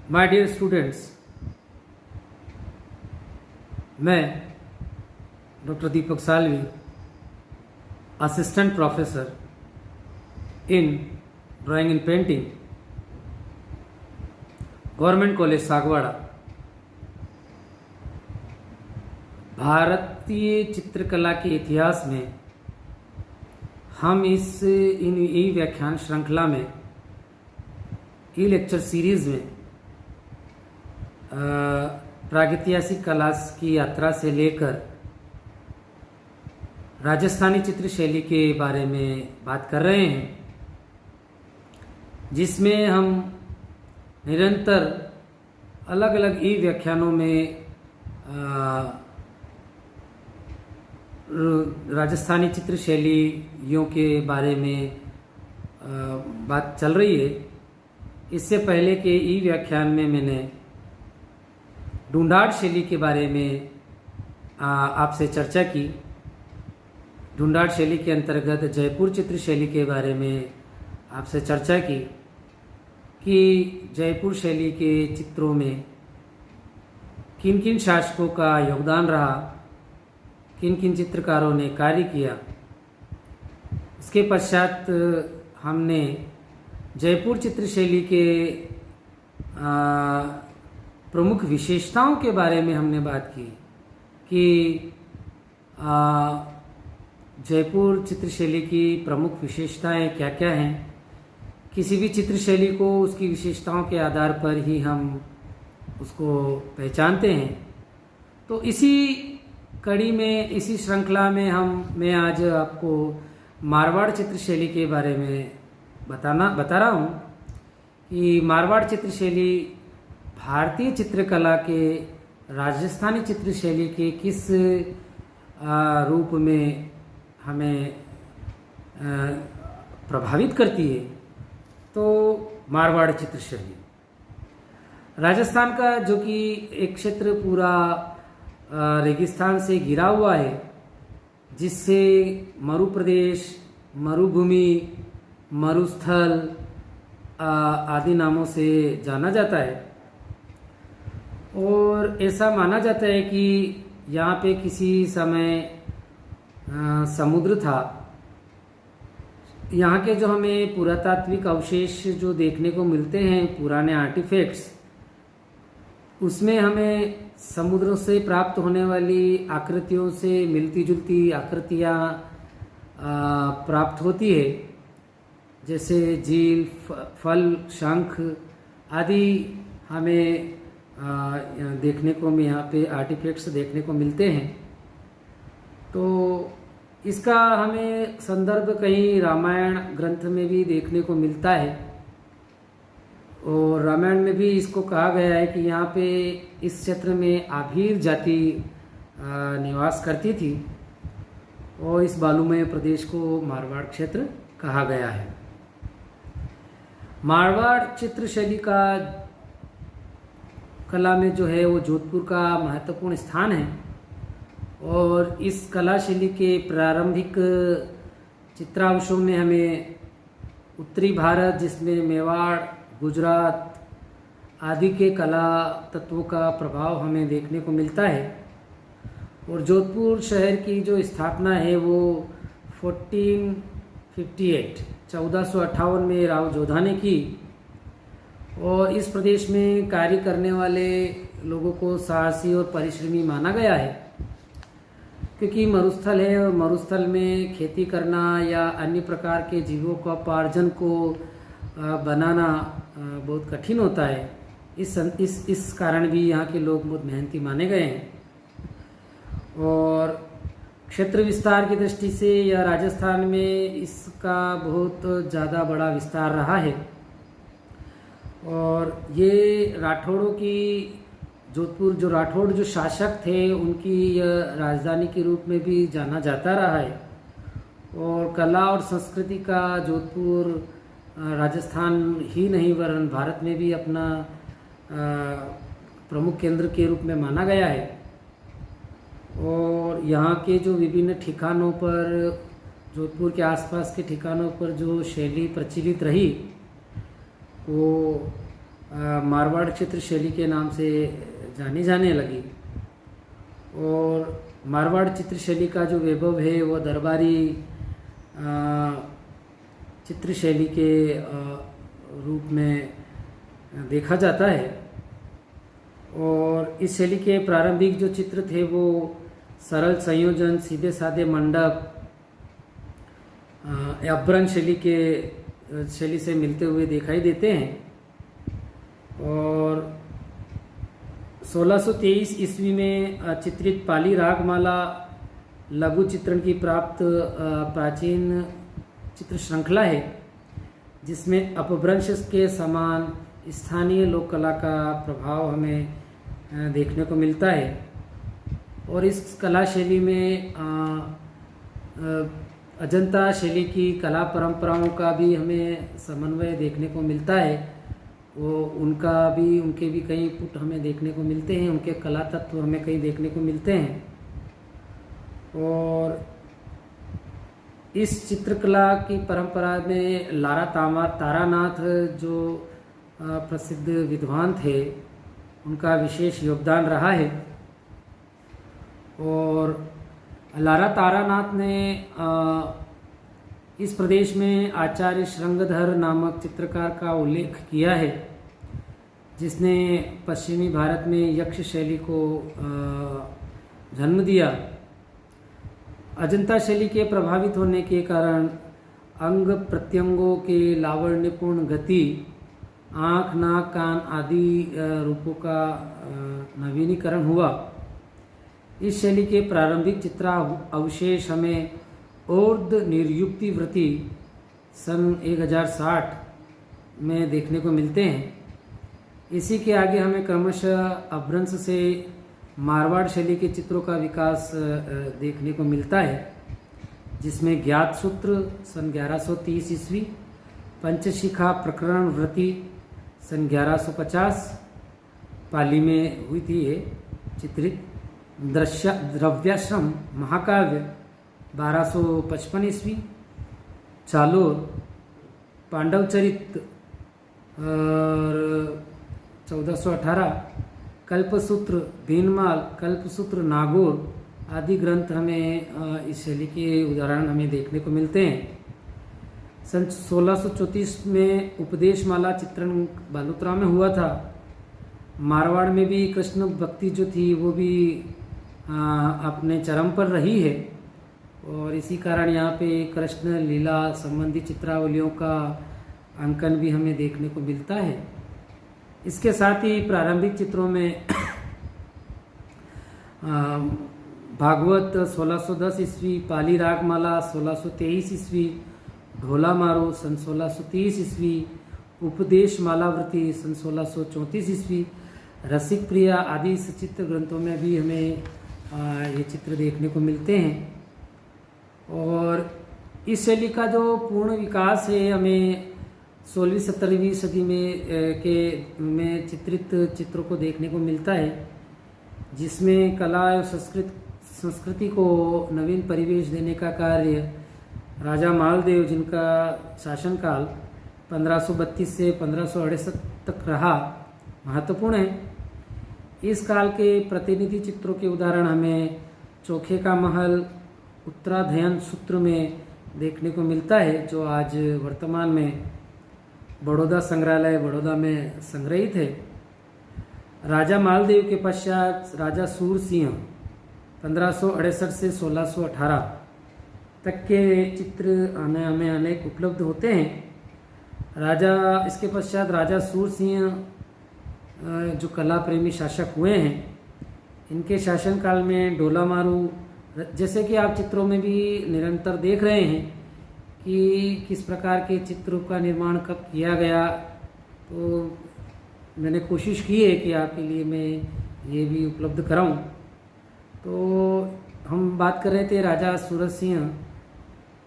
My dear students, मैं doctor Deepak Salvi, assistant professor in drawing and painting, government college Sagwara, भारतीय चित्रकला के इतिहास में हम इन ई व्याख्यान श्रृंखला में ई लेक्चर सीरीज में प्रागैतिहासिक कला की यात्रा से लेकर राजस्थानी चित्र शैली के बारे में बात कर रहे हैं, जिसमें हम निरंतर अलग अलग ई व्याख्यानों में राजस्थानी चित्र शैलियों के बारे में बात चल रही है। इससे पहले के ई व्याख्यान में मैंने ढूंढाड़ शैली के बारे में आपसे चर्चा की। ढूंढाड़ शैली के अंतर्गत जयपुर चित्र शैली के बारे में आपसे चर्चा की कि जयपुर शैली के चित्रों में किन किन शासकों का योगदान रहा, किन किन चित्रकारों ने कार्य किया। इसके पश्चात हमने जयपुर चित्र शैली के प्रमुख विशेषताओं के बारे में हमने बात की कि जयपुर चित्र शैली की प्रमुख विशेषताएं क्या क्या हैं। किसी भी चित्र शैली को उसकी विशेषताओं के आधार पर ही हम उसको पहचानते हैं। तो इसी कड़ी में, इसी श्रृंखला में मैं आज आपको मारवाड़ चित्र शैली के बारे में बता रहा हूँ कि मारवाड़ चित्र शैली भारतीय चित्रकला के राजस्थानी चित्र शैली के किस रूप में हमें प्रभावित करती है। तो मारवाड़ चित्र शैली राजस्थान का, जो कि एक क्षेत्र पूरा रेगिस्तान से घिरा हुआ है, जिससे मरु प्रदेश, मरुभूमि, मरुस्थल आदि नामों से जाना जाता है। और ऐसा माना जाता है कि यहाँ पे किसी समय समुद्र था। यहाँ के जो हमें पुरातात्विक अवशेष जो देखने को मिलते हैं, पुराने आर्टिफैक्ट्स, उसमें हमें समुद्रों से प्राप्त होने वाली आकृतियों से मिलती जुलती आकृतियाँ प्राप्त होती है, जैसे झील, फल, शंख आदि हमें देखने को यहाँ पे आर्टिफैक्ट्स देखने को मिलते हैं। तो इसका हमें संदर्भ कहीं रामायण ग्रंथ में भी देखने को मिलता है, और रामायण में भी इसको कहा गया है कि यहाँ पे इस क्षेत्र में आभीर जाति निवास करती थी, और इस बालूमय प्रदेश को मारवाड़ क्षेत्र कहा गया है। मारवाड़ चित्र शैली का कला में जो है वो जोधपुर का महत्वपूर्ण स्थान है, और इस कला शैली के प्रारंभिक चित्रांशों में हमें उत्तरी भारत, जिसमें मेवाड़, गुजरात आदि के कला तत्वों का प्रभाव हमें देखने को मिलता है। और जोधपुर शहर की जो स्थापना है वो 1458 में राव जोधा ने की, और इस प्रदेश में कार्य करने वाले लोगों को साहसी और परिश्रमी माना गया है, क्योंकि मरुस्थल है, और मरुस्थल में खेती करना या अन्य प्रकार के जीवोपार्जन को बनाना बहुत कठिन होता है। इस कारण भी यहाँ के लोग बहुत मेहनती माने गए हैं। और क्षेत्र विस्तार की दृष्टि से या राजस्थान में इसका बहुत ज़्यादा बड़ा विस्तार रहा है, और ये राठौड़ों की, जोधपुर जो राठौड़ जो शासक थे, उनकी राजधानी के रूप में भी जाना जाता रहा है। और कला और संस्कृति का जोधपुर राजस्थान ही नहीं वरन भारत में भी अपना प्रमुख केंद्र के रूप में माना गया है। और यहाँ के जो विभिन्न ठिकानों पर, जोधपुर के आसपास के ठिकानों पर जो शैली प्रचलित रही, वो मारवाड़ चित्र शैली के नाम से जानी जाने लगी। और मारवाड़ चित्र शैली का जो वैभव है वो दरबारी चित्र शैली के रूप में देखा जाता है। और इस शैली के प्रारंभिक जो चित्र थे वो सरल संयोजन, सीधे साधे मंडप, अपभ्रंश शैली से मिलते हुए दिखाई देते हैं। और 1623 ईस्वी में चित्रित पाली रागमाला लघु चित्रण की प्राप्त प्राचीन चित्र श्रृंखला है, जिसमें अपभ्रंश के समान स्थानीय लोक कला का प्रभाव हमें देखने को मिलता है। और इस कला शैली में अजंता शैली की कला परंपराओं का भी हमें समन्वय देखने को मिलता है। वो उनके भी कई पुट हमें देखने को मिलते हैं, उनके कला तत्व हमें कई देखने को मिलते हैं। और इस चित्रकला की परंपरा में लारा तारानाथ जो प्रसिद्ध विद्वान थे, उनका विशेष योगदान रहा है। और लारा तारानाथ ने इस प्रदेश में आचार्य श्रृंगधर नामक चित्रकार का उल्लेख किया है, जिसने पश्चिमी भारत में यक्ष शैली को जन्म दिया। अजंता शैली के प्रभावित होने के कारण अंग प्रत्यंगों के लावण्यपूर्ण गति, आँख, नाक, कान आदि रूपों का नवीनीकरण हुआ। इस शैली के प्रारंभिक चित्रा अवशेष हमें और्ध निर्युक्ति वृत्ति सन 1060 में देखने को मिलते हैं। इसी के आगे हमें क्रमशः अपभ्रंश से मारवाड़ शैली के चित्रों का विकास देखने को मिलता है, जिसमें ज्ञात सूत्र सन 1130 ईस्वी, पंचशिखा प्रकरण वृत्ति सन 1150 पाली में हुई थी ये चित्रित, द्रव्याश्रम महाकाव्य 1255 ईस्वी, चालोर पांडवचरित 1418, कल्पसूत्र भीनमाल, कल्पसूत्र नागौर आदि ग्रंथ हमें इस शैली के उदाहरण हमें देखने को मिलते हैं। सन 1634 में उपदेशमाला चित्रण बालोतरा में हुआ था। मारवाड़ में भी कृष्ण भक्ति जो थी वो भी अपने चरम पर रही है। और इसी कारण यहाँ पे कृष्ण लीला संबंधी चित्रावलियों का अंकन भी हमें देखने को मिलता है। इसके साथ ही प्रारंभिक चित्रों में भागवत 1610 ईस्वी, पाली रागमाला 1623 ईस्वी, ढोला मारो सन 1630 ईस्वी, उपदेश मालावृत्ति सन 1634 ईस्वी, रसिक प्रिया आदि सचित्र ग्रंथों में भी हमें ये चित्र देखने को मिलते हैं। और इस शैली का जो पूर्ण विकास है हमें 16वीं-17वीं सदी में चित्रित चित्रों को देखने को मिलता है, जिसमें कला और संस्कृति को नवीन परिवेश देने का कार्य राजा मालदेव, जिनका शासनकाल 1532 से 1568 तक रहा, महत्वपूर्ण है। इस काल के प्रतिनिधि चित्रों के उदाहरण हमें चोखे का महल उत्तराधयन सूत्र में देखने को मिलता है, जो आज वर्तमान में बड़ौदा संग्रहालय बड़ौदा में संग्रहित है। राजा मालदेव के पश्चात राजा सूर सिंह 1568 से 1618 तक के चित्र हमें अनेक उपलब्ध होते हैं। इसके पश्चात राजा सूर सिंह जो कला प्रेमी शासक हुए हैं, इनके शासनकाल में डोला मारू, जैसे कि आप चित्रों में भी निरंतर देख रहे हैं कि किस प्रकार के चित्रों का निर्माण कब किया गया, तो मैंने कोशिश की है कि आपके लिए मैं ये भी उपलब्ध कराऊं। तो हम बात कर रहे थे राजा सूरज सिंह,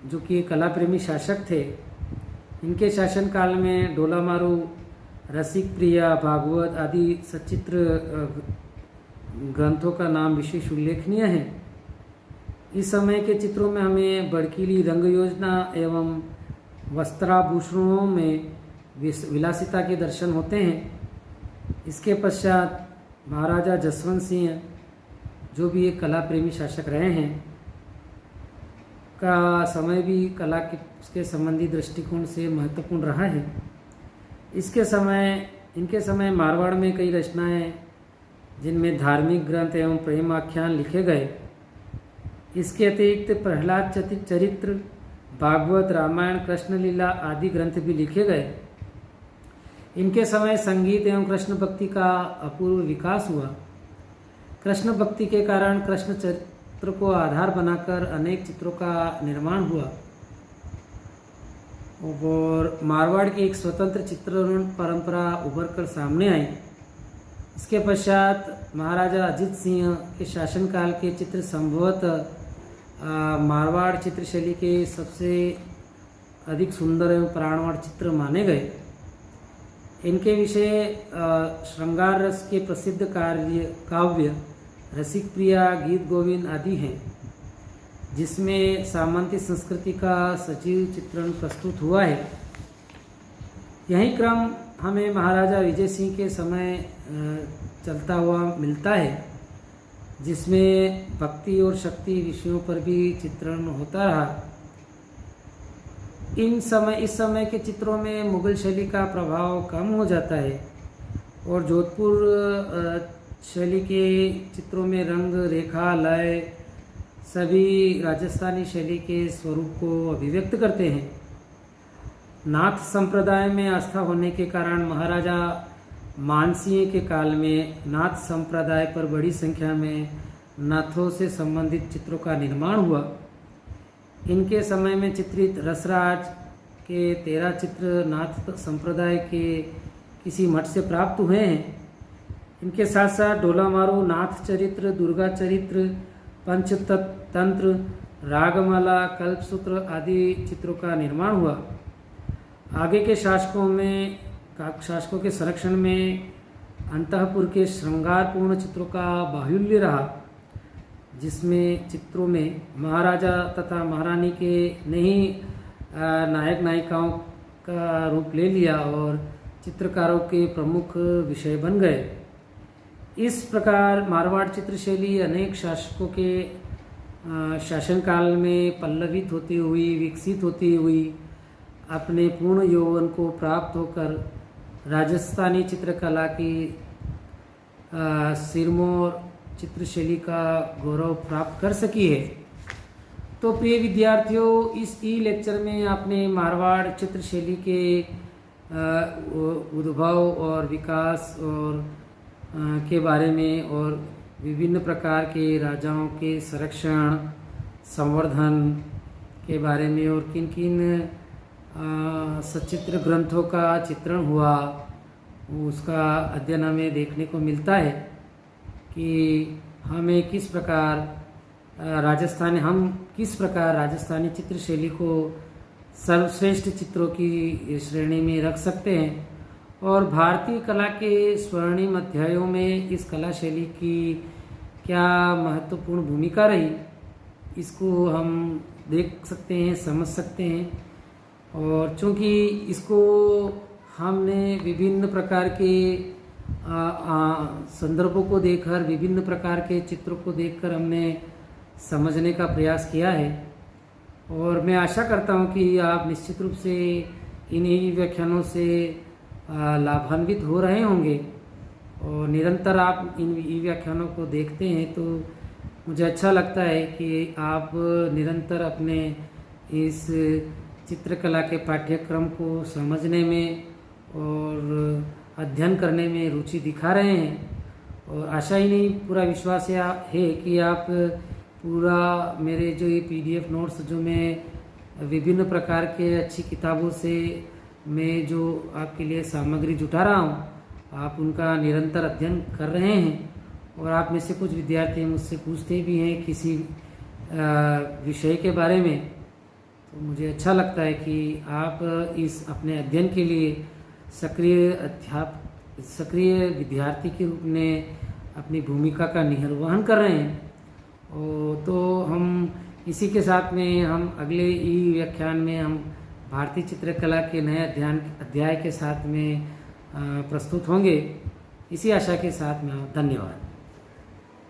जो कि कला प्रेमी शासक थे। इनके शासनकाल में डोला मारू, रसिक प्रिया, भागवत आदि सचित्र ग्रंथों का नाम विशेष उल्लेखनीय है। इस समय के चित्रों में हमें भड़कीली रंग योजना एवं वस्त्राभूषणों में विलासिता के दर्शन होते हैं। इसके पश्चात महाराजा जसवंत सिंह, जो भी एक कला प्रेमी शासक रहे हैं, का समय भी कला के संबंधी दृष्टिकोण से महत्वपूर्ण रहा है। इनके समय मारवाड़ में कई रचनाएं जिनमें धार्मिक ग्रंथ एवं प्रेम आख्यान लिखे गए। इसके अतिरिक्त प्रहलाद चरित्र, भागवत, रामायण, कृष्ण लीला आदि ग्रंथ भी लिखे गए। इनके समय संगीत एवं कृष्ण भक्ति का अपूर्व विकास हुआ। कृष्ण भक्ति के कारण कृष्ण चरित्र को आधार बनाकर अनेक चित्रों का निर्माण हुआ और मारवाड़ की एक स्वतंत्र चित्रण परंपरा उभर कर सामने आई। इसके पश्चात महाराजा अजित सिंह के शासनकाल के चित्र संभवतः मारवाड़ चित्रशैली के सबसे अधिक सुंदर एवं प्राणवान चित्र माने गए। इनके विषय श्रृंगार रस के प्रसिद्ध काव्य रसिक प्रिया, गीत गोविंद आदि हैं, जिसमें सामंती संस्कृति का सजीव चित्रण प्रस्तुत हुआ है। यही क्रम हमें महाराजा विजय सिंह के समय चलता हुआ मिलता है, जिसमें भक्ति और शक्ति विषयों पर भी चित्रण होता रहा। इस समय के चित्रों में मुगल शैली का प्रभाव कम हो जाता है और जोधपुर शैली के चित्रों में रंग, रेखा, लय सभी राजस्थानी शैली के स्वरूप को अभिव्यक्त करते हैं। नाथ संप्रदाय में आस्था होने के कारण महाराजा मानसिंह के काल में नाथ संप्रदाय पर बड़ी संख्या में नाथों से संबंधित चित्रों का निर्माण हुआ। इनके समय में चित्रित रसराज के 13 चित्र नाथ संप्रदाय के किसी मठ से प्राप्त हुए हैं। इनके साथ साथ डोलामारू, नाथ चरित्र, दुर्गा चरित्र, पंचतंत्र, रागमाला, कल्पसूत्र आदि चित्रों का निर्माण हुआ। आगे के शासकों के संरक्षण में अंतःपुर के श्रृंगारपूर्ण चित्रों का बाहुल्य रहा, जिसमें चित्रों में महाराजा तथा महारानी के नहीं नायक नायिकाओं का रूप ले लिया और चित्रकारों के प्रमुख विषय बन गए। इस प्रकार मारवाड़ चित्रशैली अनेक शासकों के शासनकाल में पल्लवित होती हुई, विकसित होती हुई अपने पूर्ण यौवन को प्राप्त होकर राजस्थानी चित्रकला की सिरमौर चित्रशैली का गौरव प्राप्त कर सकी है। तो प्रिय विद्यार्थियों, इस ई लेक्चर में आपने मारवाड़ चित्रशैली के उद्भव और विकास और के बारे में और विभिन्न प्रकार के राजाओं के संरक्षण, संवर्धन के बारे में और किन किन सचित्र ग्रंथों का चित्रण हुआ उसका अध्ययन हमें देखने को मिलता है कि हमें किस प्रकार राजस्थानी चित्रशैली को सर्वश्रेष्ठ चित्रों की श्रेणी में रख सकते हैं और भारतीय कला के स्वर्णिम अध्यायों में इस कला शैली की क्या महत्वपूर्ण भूमिका रही, इसको हम देख सकते हैं, समझ सकते हैं। और चूँकि इसको हमने विभिन्न प्रकार के संदर्भों को देखकर, विभिन्न प्रकार के चित्रों को देखकर हमने समझने का प्रयास किया है और मैं आशा करता हूँ कि आप निश्चित रूप से इन्हीं व्याख्यानों से लाभान्वित हो रहे होंगे और निरंतर आप इन ई व्याख्यानों को देखते हैं तो मुझे अच्छा लगता है कि आप निरंतर अपने इस चित्रकला के पाठ्यक्रम को समझने में और अध्ययन करने में रुचि दिखा रहे हैं और आशा ही नहीं पूरा विश्वास है कि आप पूरा मेरे जो ये PDF नोट्स जो मैं विभिन्न प्रकार के अच्छी किताबों से मैं जो आपके लिए सामग्री जुटा रहा हूँ, आप उनका निरंतर अध्ययन कर रहे हैं और आप में से कुछ विद्यार्थी मुझसे पूछते भी हैं किसी विषय के बारे में, तो मुझे अच्छा लगता है कि आप इस अपने अध्ययन के लिए सक्रिय विद्यार्थी के रूप में अपनी भूमिका का निर्वहन कर रहे हैं। तो हम इसी के साथ में हम अगले ई व्याख्यान में हम भारतीय चित्रकला के नए अध्याय के साथ में प्रस्तुत होंगे। इसी आशा के साथ मैं धन्यवाद।